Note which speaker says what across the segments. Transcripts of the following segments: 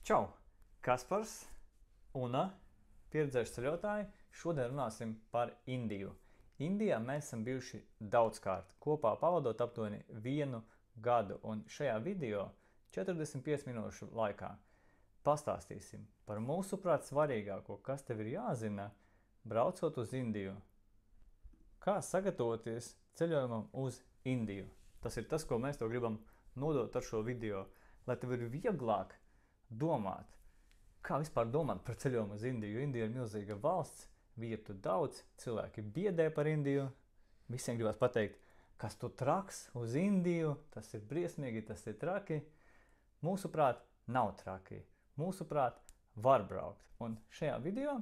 Speaker 1: Čau! Kaspars, Una, pieredzējuši ceļotāji. Šodien runāsim par Indiju. Indijā mēs esam bijuši daudzkārt, kopā pavadot aptuveni 1 gadu, un šajā video 45 minūšu laikā pastāstīsim par mūsuprāt svarīgāko, kas tev ir jāzina, braucot uz Indiju. Kā sagatavoties ceļojumam uz Indiju? Tas ir tas, ko mēs tev gribam nodot ar šo video, lai tev ir vieglāk domāt, kā vispār domāt par ceļojumu uz Indiju. Indija ir milzīga valsts, vietu daudz, cilvēki biedē par Indiju. Visiem gribas pateikt, kas tu traks uz Indiju, tas ir briesmīgi, tas ir traki. Mūsuprāt, nav traki. Mūsuprāt, var braukt. Un šajā video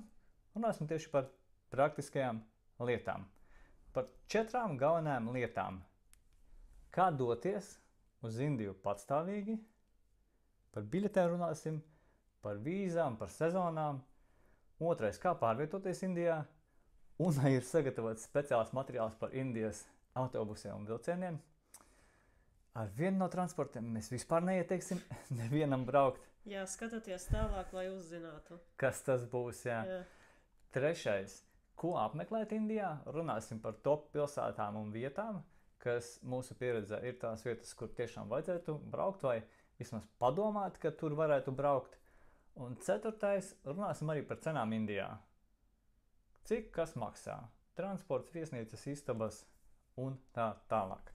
Speaker 1: runāsim tieši par praktiskajām lietām. Par 4 galvenajām lietām. Kā doties uz Indiju patstāvīgi, par biļetēm runāsim, par vīzām, par sezonām. Otrais, kā pārvietoties Indijā. Un ir sagatavots speciāls materiāls par Indijas autobusiem un vilcieniem. Ar vienu no transportiem mēs vispār neieteiksim nevienam braukt.
Speaker 2: Jā, skatoties tālāk, lai uzzinātu.
Speaker 1: Kas tas būs, jā.
Speaker 2: Jā.
Speaker 1: Trešais, ko apmeklēt Indijā. Runāsim par top pilsētām un vietām, kas mūsu pieredzē ir tās vietas, kur tiešām vajadzētu braukt vai vismaz padomāt, ka tur varētu braukt. Un ceturtais, runāsim arī par cenām Indijā. Cik kas maksā? Transports, viesnīcas, istabas un tā tālāk.